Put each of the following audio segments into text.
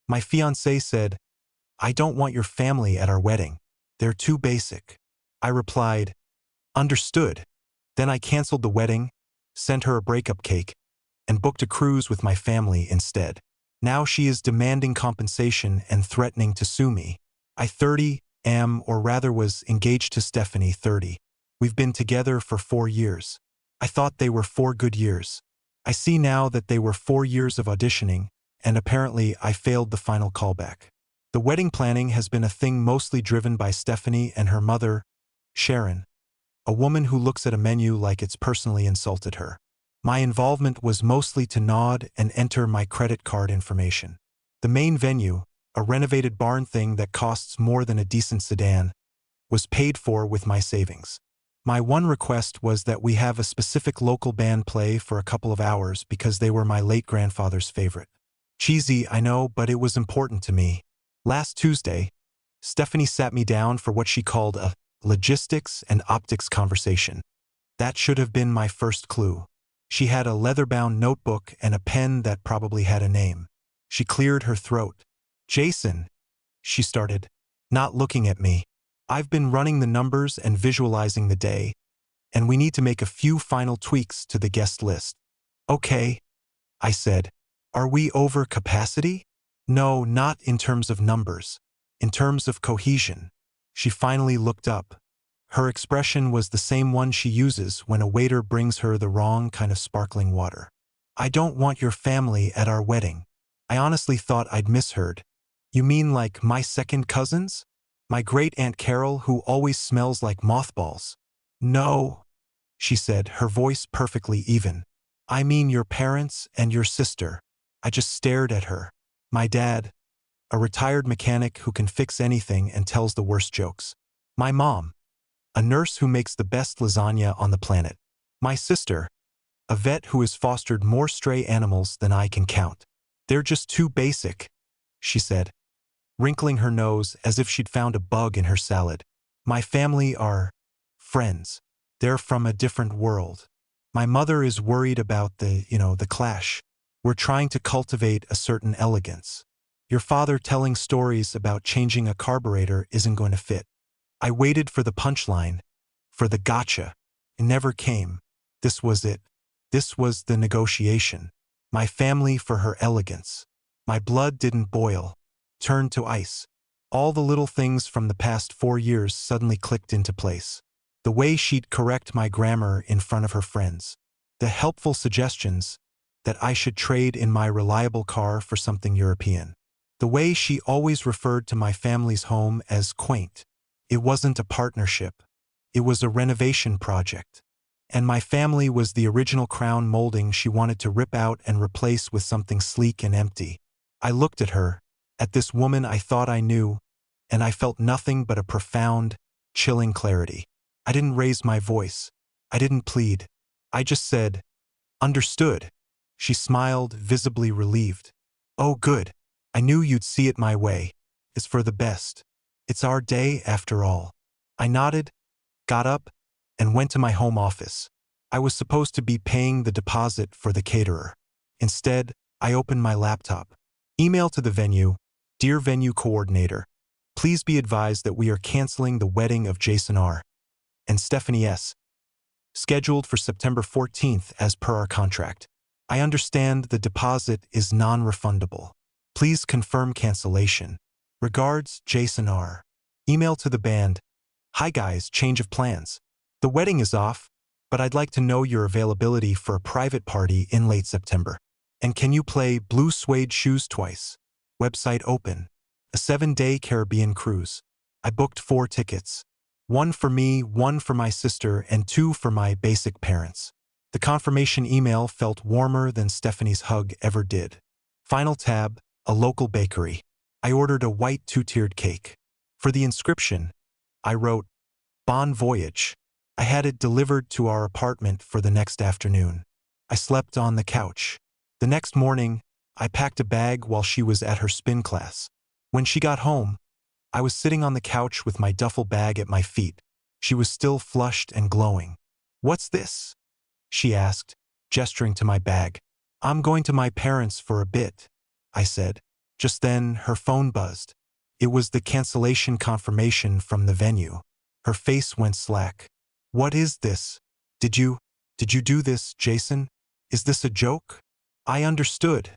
My fiancé said, "I don't want your family at our wedding. They're too basic." I replied, "Understood." Then I canceled the wedding, sent her a breakup cake, and booked a cruise with my family instead. Now she is demanding compensation and threatening to sue me. I 30 am, or rather was engaged to Stephanie 30. We've been together for 4 years. I thought they were 4 good years. I see now that they were 4 years of auditioning, and apparently I failed the final callback. The wedding planning has been a thing mostly driven by Stephanie and her mother, Sharon, a woman who looks at a menu like it's personally insulted her. My involvement was mostly to nod and enter my credit card information. The main venue, a renovated barn thing that costs more than a decent sedan, was paid for with my savings. My one request was that we have a specific local band play for a couple of hours because they were my late grandfather's favorite. Cheesy, I know, but it was important to me. Last Tuesday, Stephanie sat me down for what she called a logistics and optics conversation. That should have been my first clue. She had a leather-bound notebook and a pen that probably had a name. She cleared her throat. "Jason," she started, not looking at me. "I've been running the numbers and visualizing the day, and we need to make a few final tweaks to the guest list." "Okay," I said. "Are we over capacity?" "No, not in terms of numbers. In terms of cohesion." She finally looked up. Her expression was the same one she uses when a waiter brings her the wrong kind of sparkling water. "I don't want your family at our wedding." I honestly thought I'd misheard. "You mean like my second cousins? My great-aunt Carol, who always smells like mothballs?" "No," she said, her voice perfectly even. "I mean your parents and your sister." I just stared at her. My dad, a retired mechanic who can fix anything and tells the worst jokes. My mom, a nurse who makes the best lasagna on the planet. My sister, a vet who has fostered more stray animals than I can count. "They're just too basic," she said, wrinkling her nose as if she'd found a bug in her salad. "My family are friends. They're from a different world. My mother is worried about the clash. We're trying to cultivate a certain elegance. Your father telling stories about changing a carburetor isn't going to fit." I waited for the punchline, for the gotcha. It never came. This was it. This was the negotiation. My family for her elegance. My blood didn't boil, turned to ice. All the little things from the past 4 years suddenly clicked into place. The way she'd correct my grammar in front of her friends. The helpful suggestions that I should trade in my reliable car for something European. The way she always referred to my family's home as quaint. It wasn't a partnership. It was a renovation project. And my family was the original crown molding she wanted to rip out and replace with something sleek and empty. I looked at her, at this woman I thought I knew, and I felt nothing but a profound, chilling clarity. I didn't raise my voice. I didn't plead. I just said, "Understood." She smiled, visibly relieved. "Oh, good. I knew you'd see it my way. It's for the best. It's our day after all." I nodded, got up, and went to my home office. I was supposed to be paying the deposit for the caterer. Instead, I opened my laptop. Email to the venue. "Dear venue coordinator, please be advised that we are canceling the wedding of Jason R. and Stephanie S. scheduled for September 14th as per our contract. I understand the deposit is non-refundable. Please confirm cancellation. Regards, Jason R." Email to the band. "Hi guys, change of plans. The wedding is off, but I'd like to know your availability for a private party in late September. And can you play Blue Suede Shoes twice? Website open. A 7-day Caribbean cruise. I booked 4 tickets. 1 for me, 1 for my sister, and 2 for my basic parents." The confirmation email felt warmer than Stephanie's hug ever did. Final tab, a local bakery. I ordered a white 2-tiered cake. For the inscription, I wrote, "Bon voyage." I had it delivered to our apartment for the next afternoon. I slept on the couch. The next morning, I packed a bag while she was at her spin class. When she got home, I was sitting on the couch with my duffel bag at my feet. She was still flushed and glowing. "What's this?" she asked, gesturing to my bag. "I'm going to my parents for a bit," I said. Just then, her phone buzzed. It was the cancellation confirmation from the venue. Her face went slack. What is this? Did you do this, Jason? Is this a joke? I understood,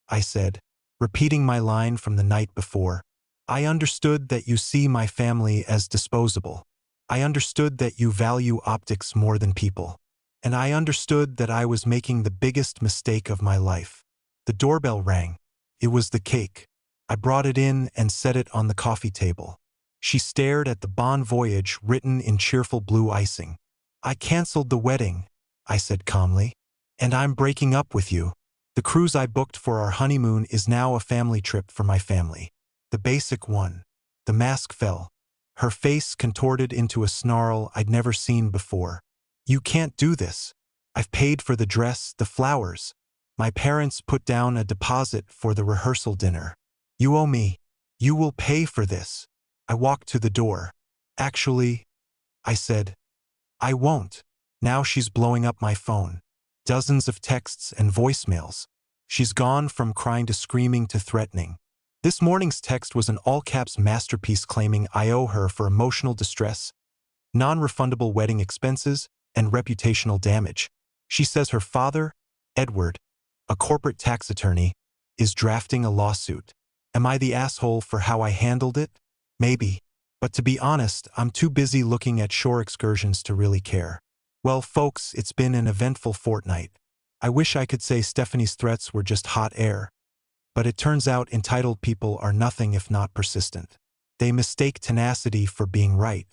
I said, repeating my line from the night before. I understood that you see my family as disposable. I understood that you value optics more than people. And I understood that I was making the biggest mistake of my life. The doorbell rang. It was the cake. I brought it in and set it on the coffee table. She stared at the Bon Voyage written in cheerful blue icing. I canceled the wedding, I said calmly. And I'm breaking up with you. The cruise I booked for our honeymoon is now a family trip for my family. The basic one. The mask fell. Her face contorted into a snarl I'd never seen before. You can't do this. I've paid for the dress, the flowers. My parents put down a deposit for the rehearsal dinner. You owe me. You will pay for this. I walked to the door. Actually, I said, I won't. Now she's blowing up my phone. Dozens of texts and voicemails. She's gone from crying to screaming to threatening. This morning's text was an all-caps masterpiece claiming I owe her for emotional distress, non-refundable wedding expenses, and reputational damage. She says her father, Edward, a corporate tax attorney, is drafting a lawsuit. Am I the asshole for how I handled it? Maybe. But to be honest, I'm too busy looking at shore excursions to really care. Well, folks, it's been an eventful fortnight. I wish I could say Stephanie's threats were just hot air. But it turns out entitled people are nothing if not persistent. They mistake tenacity for being right.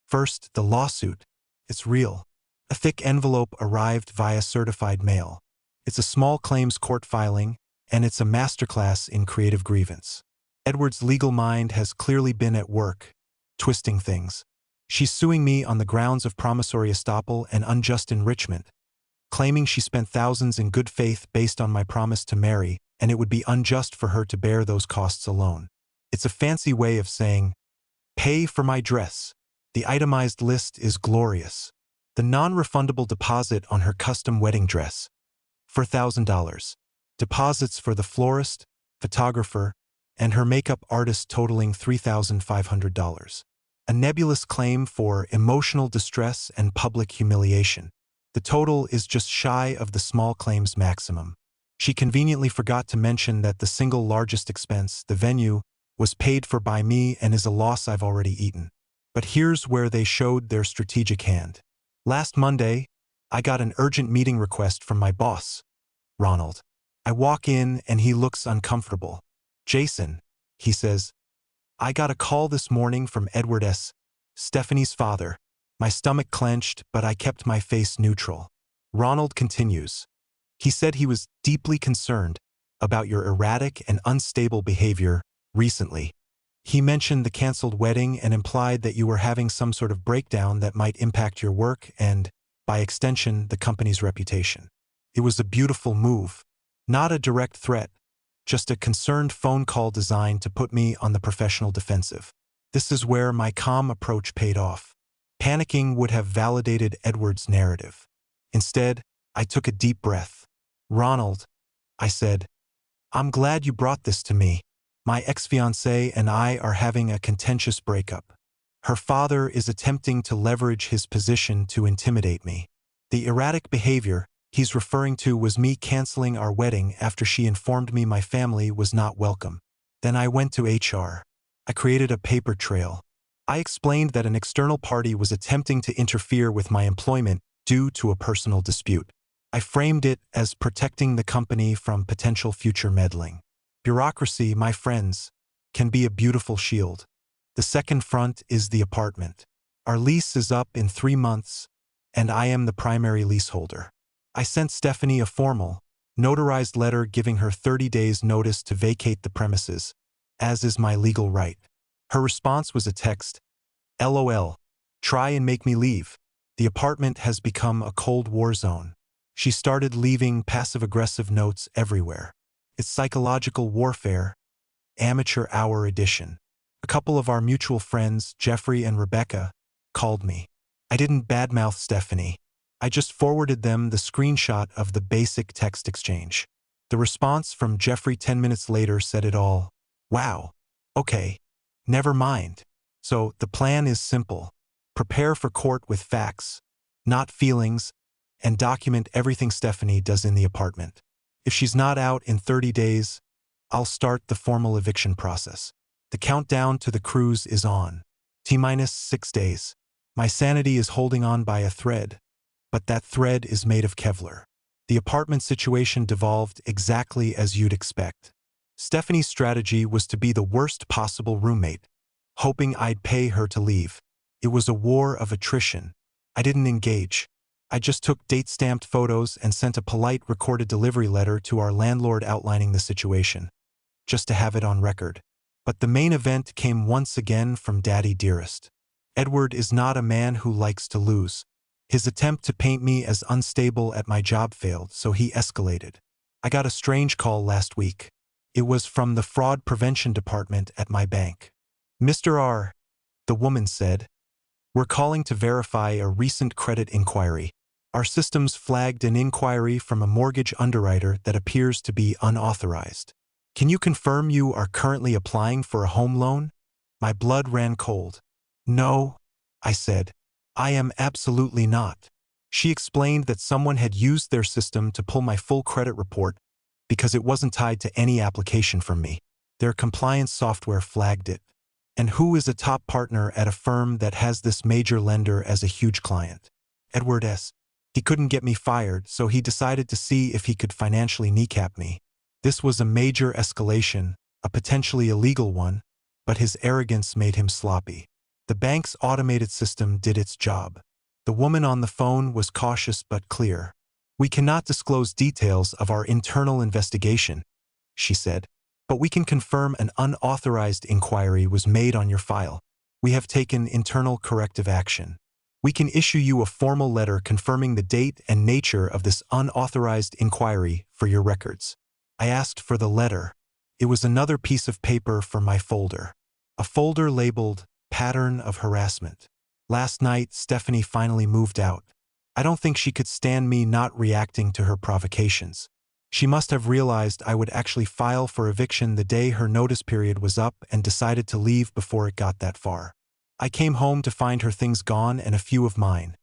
First, the lawsuit. It's real. A thick envelope arrived via certified mail. It's a small claims court filing, and it's a masterclass in creative grievance. Edward's legal mind has clearly been at work, twisting things. She's suing me on the grounds of promissory estoppel and unjust enrichment, claiming she spent thousands in good faith based on my promise to marry, and it would be unjust for her to bear those costs alone. It's a fancy way of saying, pay for my dress. The itemized list is glorious. The non-refundable deposit on her custom wedding dress, $4,000. Deposits for the florist, photographer, and her makeup artist totaling $3,500. A nebulous claim for emotional distress and public humiliation. The total is just shy of the small claims maximum. She conveniently forgot to mention that the single largest expense, the venue, was paid for by me and is a loss I've already eaten. But here's where they showed their strategic hand. Last Monday, I got an urgent meeting request from my boss, Ronald. I walk in and he looks uncomfortable. Jason, he says, I got a call this morning from Edward S., Stephanie's father. My stomach clenched, but I kept my face neutral. Ronald continues. He said he was deeply concerned about your erratic and unstable behavior recently. He mentioned the canceled wedding and implied that you were having some sort of breakdown that might impact your work and, by extension, the company's reputation. It was a beautiful move. Not a direct threat, just a concerned phone call designed to put me on the professional defensive. This is where my calm approach paid off. Panicking would have validated Edward's narrative. Instead, I took a deep breath. Ronald, I said, I'm glad you brought this to me. My ex-fiancée and I are having a contentious breakup. Her father is attempting to leverage his position to intimidate me. The erratic behavior he's referring to was me canceling our wedding after she informed me my family was not welcome. Then I went to HR. I created a paper trail. I explained that an external party was attempting to interfere with my employment due to a personal dispute. I framed it as protecting the company from potential future meddling. Bureaucracy, my friends, can be a beautiful shield. The second front is the apartment. Our lease is up in 3 months, and I am the primary leaseholder. I sent Stephanie a formal, notarized letter giving her 30 days notice to vacate the premises, as is my legal right. Her response was a text, LOL, try and make me leave. The apartment has become a Cold War zone. She started leaving passive-aggressive notes everywhere. It's psychological warfare, amateur hour edition. A couple of our mutual friends, Jeffrey and Rebecca, called me. I didn't badmouth Stephanie. I just forwarded them the screenshot of the basic text exchange. The response from Jeffrey 10 minutes later said it all. Wow. Okay. Never mind. So, the plan is simple. Prepare for court with facts, not feelings, and document everything Stephanie does in the apartment. If she's not out in 30 days, I'll start the formal eviction process. The countdown to the cruise is on. T-6 days. My sanity is holding on by a thread, but that thread is made of Kevlar. The apartment situation devolved exactly as you'd expect. Stephanie's strategy was to be the worst possible roommate, hoping I'd pay her to leave. It was a war of attrition. I didn't engage. I just took date-stamped photos and sent a polite recorded delivery letter to our landlord outlining the situation, just to have it on record. But the main event came once again from Daddy Dearest. Edward is not a man who likes to lose. His attempt to paint me as unstable at my job failed, so he escalated. I got a strange call last week. It was from the fraud prevention department at my bank. Mr. R, the woman said, we're calling to verify a recent credit inquiry. Our systems flagged an inquiry from a mortgage underwriter that appears to be unauthorized. Can you confirm you are currently applying for a home loan? My blood ran cold. No, I said. I am absolutely not. She explained that someone had used their system to pull my full credit report because it wasn't tied to any application from me. Their compliance software flagged it. And who is a top partner at a firm that has this major lender as a huge client? Edward S. He couldn't get me fired, so he decided to see if he could financially kneecap me. This was a major escalation, a potentially illegal one, but his arrogance made him sloppy. The bank's automated system did its job. The woman on the phone was cautious but clear. We cannot disclose details of our internal investigation, she said, but we can confirm an unauthorized inquiry was made on your file. We have taken internal corrective action. We can issue you a formal letter confirming the date and nature of this unauthorized inquiry for your records. I asked for the letter. It was another piece of paper for my folder. A folder labeled Pattern of Harassment. Last night, Stephanie finally moved out. I don't think she could stand me not reacting to her provocations. She must have realized I would actually file for eviction the day her notice period was up and decided to leave before it got that far. I came home to find her things gone and a few of mine.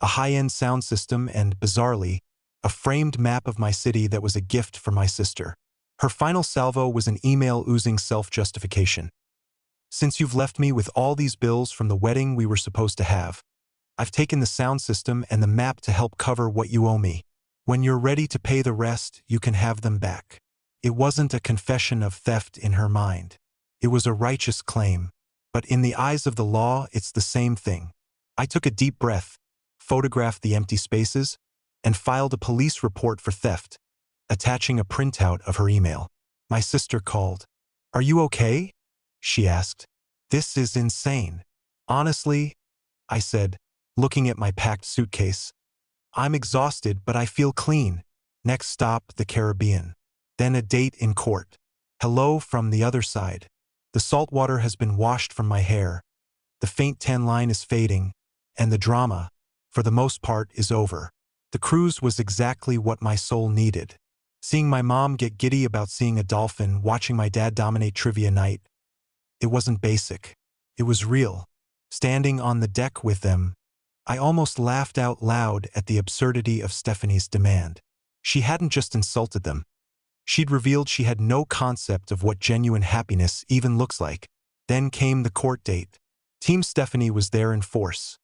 A high-end sound system and, bizarrely, a framed map of my city that was a gift for my sister. Her final salvo was an email oozing self-justification. Since you've left me with all these bills from the wedding we were supposed to have, I've taken the sound system and the map to help cover what you owe me. When you're ready to pay the rest, you can have them back. It wasn't a confession of theft in her mind. It was a righteous claim. But in the eyes of the law, it's the same thing. I took a deep breath, photographed the empty spaces, and filed a police report for theft, attaching a printout of her email. My sister called. Are you okay? She asked. This is insane. Honestly, I said, looking at my packed suitcase. I'm exhausted, but I feel clean. Next stop, the Caribbean. Then a date in court. Hello from the other side. The salt water has been washed from my hair. The faint tan line is fading, and the drama, for the most part, is over. The cruise was exactly what my soul needed. Seeing my mom get giddy about seeing a dolphin, watching my dad dominate trivia night. It wasn't basic. It was real. Standing on the deck with them, I almost laughed out loud at the absurdity of Stephanie's demand. She hadn't just insulted them. She'd revealed she had no concept of what genuine happiness even looks like. Then came the court date. Team Stephanie was there in force.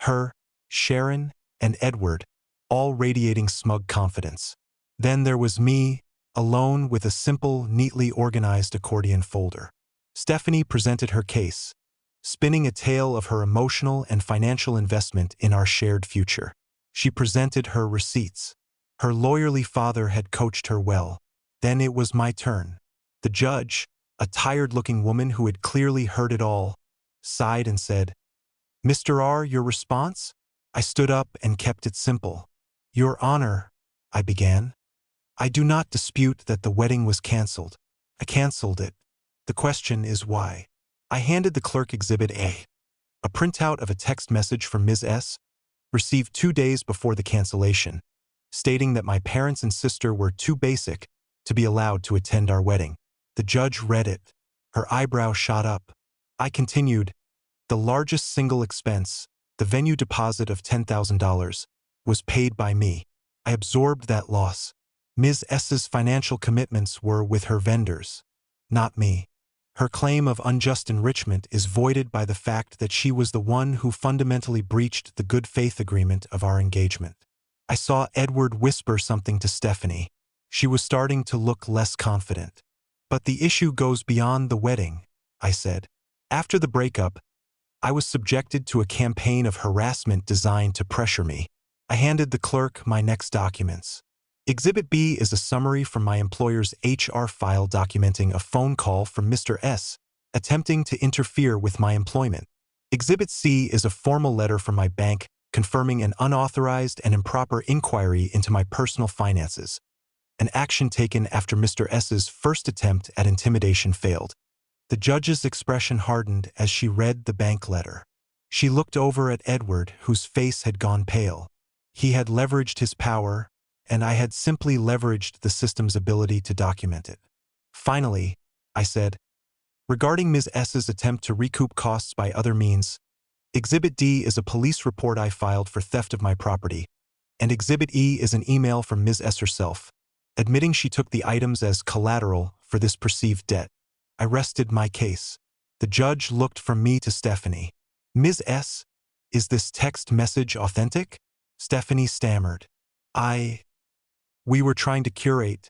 Her, Sharon, and Edward, all radiating smug confidence. Then there was me, alone with a simple, neatly organized accordion folder. Stephanie presented her case, spinning a tale of her emotional and financial investment in our shared future. She presented her receipts. Her lawyerly father had coached her well. Then it was my turn. The judge, a tired-looking woman who had clearly heard it all, sighed and said, Mr. R, your response? I stood up and kept it simple. Your Honor, I began. I do not dispute that the wedding was canceled. I canceled it. The question is why. I handed the clerk Exhibit A, a printout of a text message from Ms. S, received 2 days before the cancellation, stating that my parents and sister were too basic to be allowed to attend our wedding. The judge read it. Her eyebrow shot up. I continued, the largest single expense, the venue deposit of $10,000, was paid by me. I absorbed that loss. Ms. S's financial commitments were with her vendors, not me. Her claim of unjust enrichment is voided by the fact that she was the one who fundamentally breached the good faith agreement of our engagement. I saw Edward whisper something to Stephanie. She was starting to look less confident. But the issue goes beyond the wedding, I said. After the breakup, I was subjected to a campaign of harassment designed to pressure me. I handed the clerk my next documents. Exhibit B is a summary from my employer's HR file documenting a phone call from Mr. S, attempting to interfere with my employment. Exhibit C is a formal letter from my bank confirming an unauthorized and improper inquiry into my personal finances, an action taken after Mr. S's first attempt at intimidation failed. The judge's expression hardened as she read the bank letter. She looked over at Edward, whose face had gone pale. He had leveraged his power, and I had simply leveraged the system's ability to document it. Finally, I said, regarding Ms. S's attempt to recoup costs by other means, Exhibit D is a police report I filed for theft of my property, and Exhibit E is an email from Ms. S herself, admitting she took the items as collateral for this perceived debt. I rested my case. The judge looked from me to Stephanie. Ms. S, is this text message authentic? Stephanie stammered. We were trying to curate.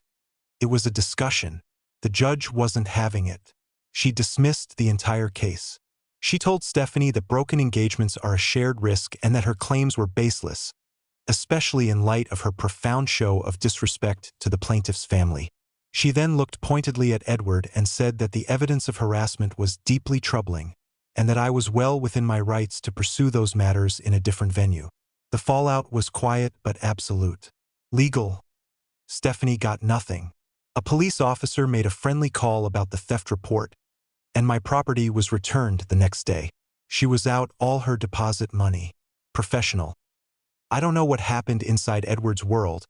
It was a discussion. The judge wasn't having it. She dismissed the entire case. She told Stephanie that broken engagements are a shared risk and that her claims were baseless, especially in light of her profound show of disrespect to the plaintiff's family. She then looked pointedly at Edward and said that the evidence of harassment was deeply troubling and that I was well within my rights to pursue those matters in a different venue. The fallout was quiet but absolute. Legal. Stephanie got nothing. A police officer made a friendly call about the theft report, and my property was returned the next day. She was out all her deposit money. Professional. I don't know what happened inside Edward's world,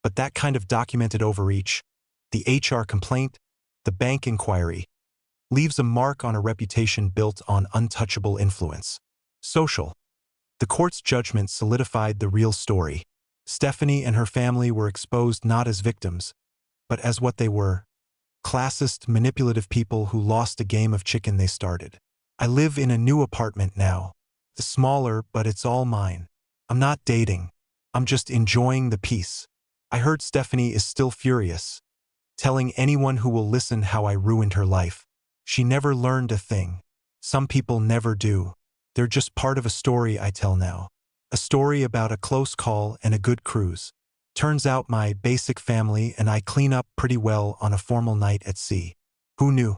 but that kind of documented overreach, the HR complaint, the bank inquiry, leaves a mark on a reputation built on untouchable influence. Social. The court's judgment solidified the real story. Stephanie and her family were exposed not as victims, but as what they were: classist, manipulative people who lost a game of chicken they started. I live in a new apartment now. It's smaller, but it's all mine. I'm not dating. I'm just enjoying the peace. I heard Stephanie is still furious, telling anyone who will listen how I ruined her life. She never learned a thing. Some people never do. They're just part of a story I tell now. A story about a close call and a good cruise. Turns out my basic family and I clean up pretty well on a formal night at sea. Who knew?